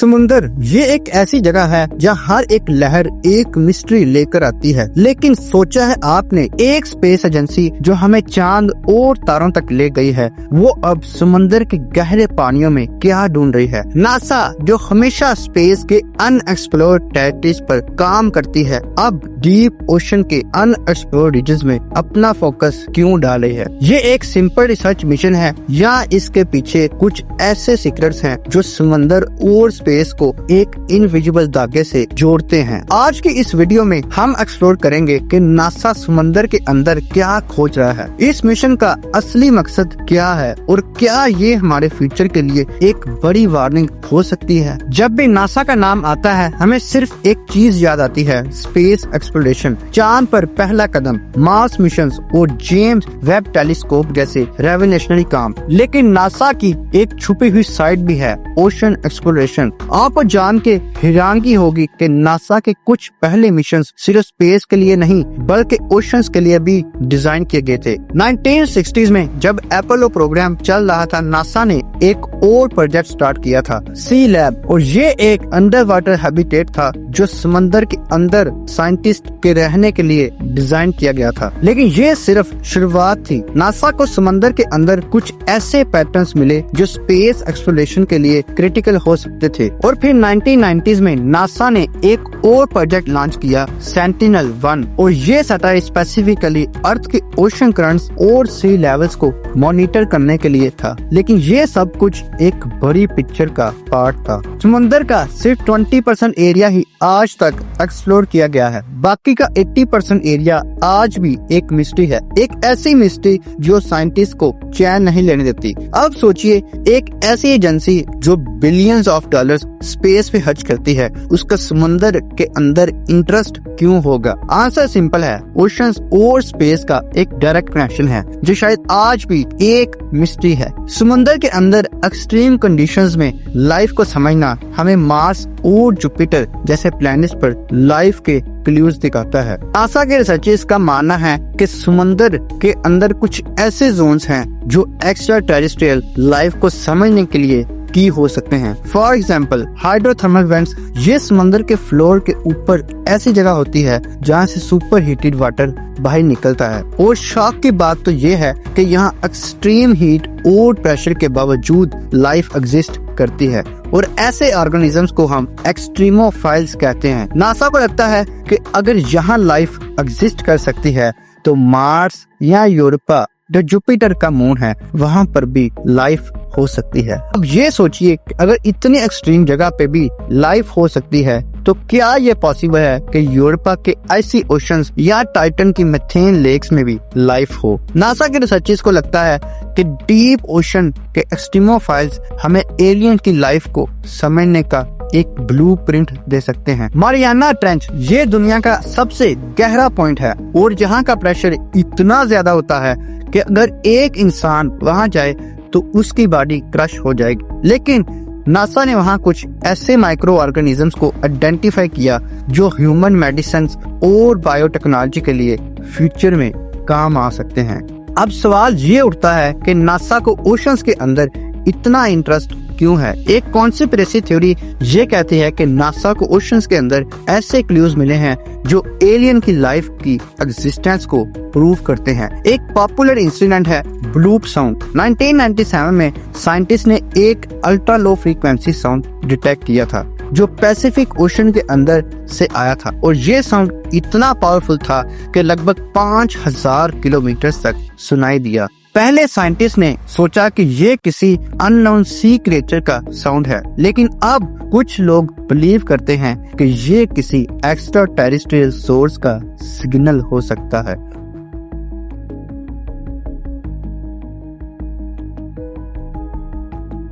समुंदर ये एक ऐसी जगह है जहाँ हर एक लहर एक मिस्ट्री लेकर आती है। लेकिन सोचा है आपने, एक स्पेस एजेंसी जो हमें चांद और तारों तक ले गई है, वो अब समुंदर के गहरे पानियों में क्या ढूंढ रही है। नासा जो हमेशा स्पेस के अनएक्सप्लोर्ड टेरिटरीज पर काम करती है, अब डीप ओशन के अनएक्सप्लोर्ड रीजन्स में अपना फोकस क्यों डाल रही है। ये एक सिंपल रिसर्च मिशन है या इसके पीछे कुछ ऐसे सीक्रेट्स हैं जो समंदर और स्पेस को एक इनविजिबल धागे से जोड़ते हैं। आज की इस वीडियो में हम एक्सप्लोर करेंगे कि नासा समंदर के अंदर क्या खोज रहा है, इस मिशन का असली मकसद क्या है और क्या ये हमारे फ्यूचर के लिए एक बड़ी वार्निंग हो सकती है। जब भी नासा का नाम आता है हमें सिर्फ एक चीज याद आती है, स्पेस एक्सप्लोरेशन, चांद पर पहला कदम, मार्स मिशंस और जेम्स वेब टेलीस्कोप जैसे रेवोल्यूशनरी काम। लेकिन नासा की एक छुपी हुई साइड भी है, ओशन एक्सप्लोरेशन। आपको जान के हैरानगी होगी कि नासा के कुछ पहले मिशंस सिर्फ स्पेस के लिए नहीं बल्कि ओशंस के लिए भी डिजाइन किए गए थे। 1960s में जब अपोलो प्रोग्राम चल रहा था, नासा ने एक और प्रोजेक्ट स्टार्ट किया था, सी लैब, और ये एक अंडर वाटर हैबिटेट था जो समंदर के अंदर साइंटिस्ट के रहने के लिए डिजाइन किया गया था। लेकिन ये सिर्फ शुरुआत थी। नासा को समंदर के अंदर कुछ ऐसे पैटर्न्स मिले जो स्पेस एक्सप्लोरेशन के लिए क्रिटिकल हो सकते थे। और फिर 1990s में नासा ने एक और प्रोजेक्ट लॉन्च किया, सेंटिनल-1, और ये सैटेलाइट स्पेसिफिकली अर्थ के ओशन करंट्स और सी लेवल्स को मॉनिटर करने के लिए था। लेकिन ये सब कुछ एक बड़ी पिक्चर का पार्ट था। समुंदर का सिर्फ 20% एरिया ही आज तक एक्सप्लोर किया गया है, बाकी का 80% एरिया आज भी एक मिस्ट्री है, एक ऐसी मिस्ट्री जो साइंटिस्ट को चैन नहीं लेने देती। अब सोचिए, एक ऐसी एजेंसी जो बिलियंस ऑफ डॉलर्स स्पेस पे खर्च करती है, उसका समुंदर के अंदर इंटरेस्ट क्यों होगा? आंसर सिंपल है, ओशंस और स्पेस का एक डायरेक्ट कनेक्शन है जो शायद आज भी एक मिस्ट्री है। समुंदर के अंदर एक्सट्रीम कंडीशंस में लाइफ को समझना हमें मार्स और जुपिटर जैसे प्लैनेट्स पर लाइफ के क्लूज दिखाता है। नासा के रिसर्चर्स का मानना है कि समुंदर के अंदर कुछ ऐसे जोन्स हैं जो एक्स्ट्रा टेरेस्ट्रियल लाइफ को समझने के लिए की हो सकते हैं। फॉर एग्जाम्पल, हाइड्रोथर्मल वेंट्स, ये समंदर के फ्लोर के ऊपर ऐसी जगह होती है जहाँ से सुपर हीटेड वाटर बाहर निकलता है। और शॉक की बात तो ये है कि यहाँ एक्सट्रीम हीट और प्रेशर के बावजूद लाइफ एग्जिस्ट करती है, और ऐसे ऑर्गेनिजम्स को हम एक्सट्रीमोफाइल्स कहते हैं। नासा को लगता है कि अगर यहाँ लाइफ एग्जिस्ट कर सकती है तो मार्स या यूरोपा जो जुपिटर का मून है, वहाँ पर भी लाइफ हो सकती है। अब ये सोचिए, अगर इतनी एक्सट्रीम जगह पे भी लाइफ हो सकती है तो क्या ये पॉसिबल है कि यूरोपा के आइसी ओशंस या टाइटन की मीथेन लेक्स में भी लाइफ हो? नासा के रिसर्चर्स को लगता है कि डीप ओशन के एक्सट्रीमोफाइल्स हमें एलियन की लाइफ को समझने का एक ब्लूप्रिंट दे सकते हैं। मारियाना ट्रेंच ये दुनिया का सबसे गहरा पॉइंट है और जहाँ का प्रेशर इतना ज्यादा होता है कि अगर एक इंसान वहाँ जाए तो उसकी बॉडी क्रश हो जाएगी। लेकिन नासा ने वहाँ कुछ ऐसे माइक्रो ऑर्गेनिजम्स को आइडेंटिफाई किया जो ह्यूमन मेडिसिन और बायोटेक्नोलॉजी के लिए फ्यूचर में काम आ सकते हैं। अब सवाल ये उठता है कि नासा को ओशंस के अंदर इतना इंटरेस्ट क्यों है? एक कॉन्स्पिरेसी थ्योरी ये कहती है कि नासा को ओशंस के अंदर ऐसे क्लूज मिले हैं जो एलियन की लाइफ की एग्जिस्टेंस को प्रूव करते हैं। एक पॉपुलर इंसिडेंट है ब्लूप साउंड। 1997 में साइंटिस्ट ने एक ultra low frequency sound detect किया था जो पैसिफिक ओशन के अंदर से आया था, और ये साउंड इतना पावरफुल था कि लगभग 5000 किलोमीटर तक सुनाई दिया। पहले साइंटिस्ट ने सोचा कि ये किसी अननोन सी क्रिएचर का साउंड है, लेकिन अब कुछ लोग बिलीव करते हैं कि ये किसी एक्स्ट्रा टेरेस्ट्रियल सोर्स का सिग्नल हो सकता है।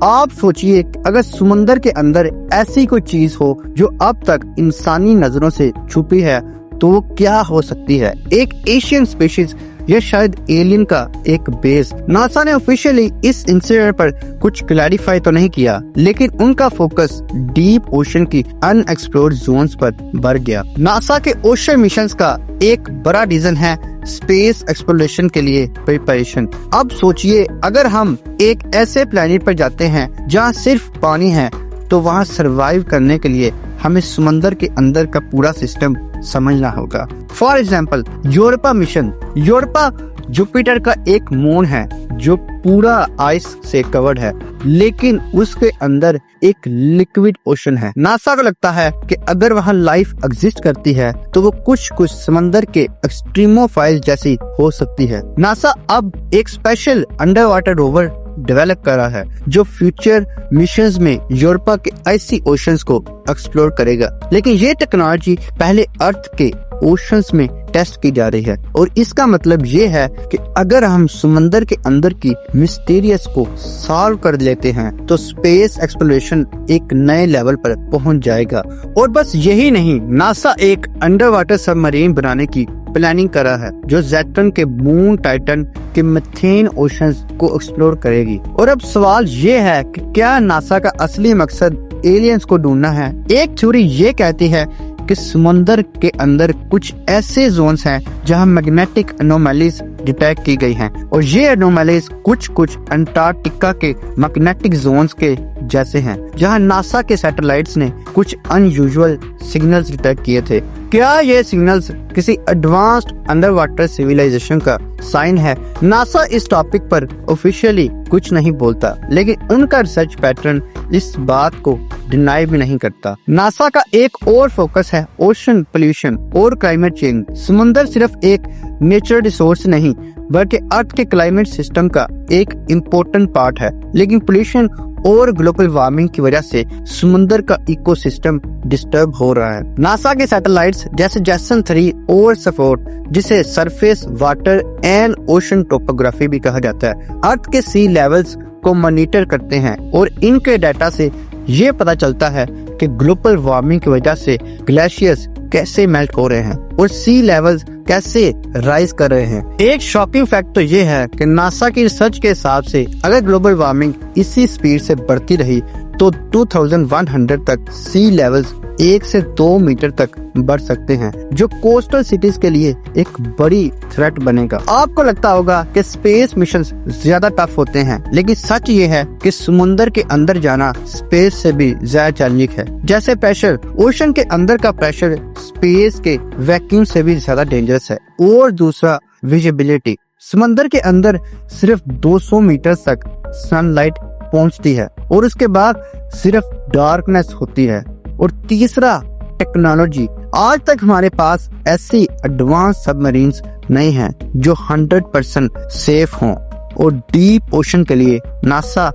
आप सोचिए, अगर समुंदर के अंदर ऐसी कोई चीज हो जो अब तक इंसानी नजरों से छुपी है तो वो क्या हो सकती है? एक एशियन स्पीशीज या शायद एलियन का एक बेस? नासा ने ऑफिशियली इस इंसिडेंट पर कुछ क्लैरिफाई तो नहीं किया, लेकिन उनका फोकस डीप ओशन की अनएक्सप्लोर्ड जोन्स पर बढ़ गया। नासा के ओशन मिशंस का एक बड़ा रीजन है स्पेस एक्सप्लोरेशन के लिए प्रिपरेशन। अब सोचिए, अगर हम एक ऐसे प्लेनेट पर जाते हैं जहाँ सिर्फ पानी है तो वहाँ सरवाइव करने के लिए हमें समंदर के अंदर का पूरा सिस्टम समझना होगा। For example Europa mission. Europa Jupiter का एक मून है जो पूरा आइस से कवर्ड है, लेकिन उसके अंदर एक लिक्विड ओशन है। नासा को लगता है कि अगर वहाँ लाइफ एग्जिस्ट करती है तो वो कुछ समंदर के एक्सट्रीमोफाइल जैसी हो सकती है। नासा अब एक special under water rover develop कर रहा है जो फ्यूचर मिशंस में यूरोपा के आइसी ओशंस को एक्सप्लोर करेगा। लेकिन ये टेक्नोलॉजी पहले अर्थ के ओशंस में टेस्ट की जा रही है, और इसका मतलब ये है कि अगर हम समंदर के अंदर की मिस्टीरियस को सॉल्व कर लेते हैं तो स्पेस एक्सप्लोरेशन एक नए लेवल पर पहुंच जाएगा। और बस यही नहीं, नासा एक अंडर वाटर सबमरीन बनाने की प्लानिंग कर रहा है जो सैटर्न के मून टाइटन के मीथेन ओशंस को एक्सप्लोर करेगी। और अब सवाल ये है कि क्या नासा का असली मकसद एलियंस को ढूंढना है? एक थ्योरी ये कहती है कि समुद्र के अंदर कुछ ऐसे जोन्स हैं जहां मैग्नेटिक एनोमैलीज डिटेक्ट की गई हैं, और ये एनोमैलीज कुछ अंटार्कटिका के मैग्नेटिक जोन्स के जैसे हैं, जहां नासा के सैटेलाइट्स ने कुछ अनयूजुअल सिग्नल्स डिटेक्ट किए थे। क्या ये सिग्नल्स किसी एडवांस्ड अंडर वाटर सिविलाइजेशन का साइन है? नासा इस टॉपिक पर ऑफिशियली कुछ नहीं बोलता, लेकिन उनका रिसर्च पैटर्न इस बात को डिनाई भी नहीं करता। नासा का एक और फोकस है ओशन पोल्यूशन और क्लाइमेट चेंज। समुद्र सिर्फ एक नेचुरल रिसोर्स नहीं बल्कि अर्थ के क्लाइमेट सिस्टम का एक इम्पोर्टेंट पार्ट है, लेकिन पोल्यूशन और ग्लोबल वार्मिंग की वजह से समुद्र का इकोसिस्टम डिस्टर्ब हो रहा है। नासा के सैटेलाइट्स जैसे जैसन 3 और सफोर्ट, जिसे surface water and ocean topography भी कहा जाता है, अर्थ के सी लेवल्स को मॉनिटर करते हैं, और इनके डाटा से ये पता चलता है कि ग्लोबल वार्मिंग की वजह से ग्लेशियर्स कैसे मेल्ट हो रहे हैं और सी लेवल्स कैसे राइज कर रहे हैं। एक शॉकिंग फैक्ट तो ये है कि नासा की रिसर्च के हिसाब से अगर ग्लोबल वार्मिंग इसी स्पीड से बढ़ती रही तो 2100 तक सी लेवल्स 1 से 2 मीटर तक बढ़ सकते हैं, जो कोस्टल सिटीज के लिए एक बड़ी थ्रेट बनेगा। आपको लगता होगा कि स्पेस मिशंस ज्यादा टफ होते हैं, लेकिन सच ये है कि समुद्र के अंदर जाना स्पेस से भी ज्यादा चैलेंजिंग है। जैसे प्रेशर, ओशन के अंदर का प्रेशर स्पेस के वैक्यूम से भी ज्यादा डेंजरस है। और दूसरा विजिबिलिटी, समुद्र के अंदर सिर्फ 200 मीटर तक सनलाइट पहुंचती है और उसके बाद सिर्फ डार्कनेस होती है। और तीसरा टेक्नोलॉजी, आज तक हमारे पास ऐसी एडवांस सबमरीन्स नहीं हैं जो 100% सेफ हों, और डीप ओशन के लिए नासा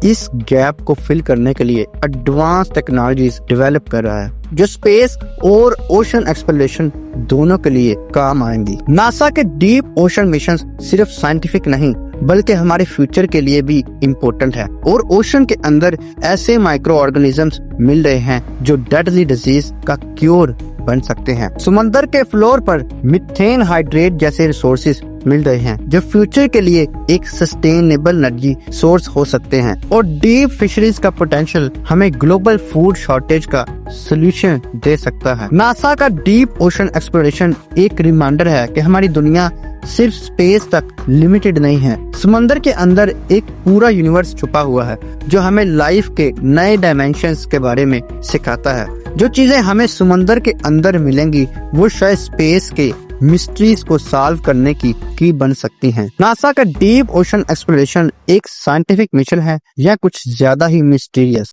इस गैप को फिल करने के लिए एडवांस टेक्नोलॉजीज डेवलप कर रहा है जो स्पेस और ओशन एक्सप्लोरेशन दोनों के लिए काम आएंगी। नासा के डीप ओशन मिशन सिर्फ साइंटिफिक नहीं बल्कि हमारे फ्यूचर के लिए भी इम्पोर्टेंट है, और ओशन के अंदर ऐसे माइक्रो ऑर्गेनिजम्स मिल रहे हैं जो डेडली डिजीज का क्योर बन सकते हैं। समुद्र के फ्लोर पर मीथेन हाइड्रेट जैसे रिसोर्सेज मिल रहे हैं जो फ्यूचर के लिए एक सस्टेनेबल एनर्जी सोर्स हो सकते हैं, और डीप फिशरीज का पोटेंशियल हमें ग्लोबल फूड शॉर्टेज का सोल्यूशन दे सकता है। नासा का डीप ओशन एक्सप्लोरेशन एक रिमाइंडर है कि हमारी दुनिया सिर्फ स्पेस तक लिमिटेड नहीं है। समुद्र के अंदर एक पूरा यूनिवर्स छुपा हुआ है जो हमें लाइफ के नए डायमेंशंस के बारे में सिखाता है। जो चीजें हमें समुद्र के अंदर मिलेंगी वो शायद स्पेस के मिस्ट्रीज को सॉल्व करने की बन सकती हैं। नासा का डीप ओशन एक्सप्लोरेशन एक साइंटिफिक मिशन है या कुछ ज्यादा ही मिस्टीरियस?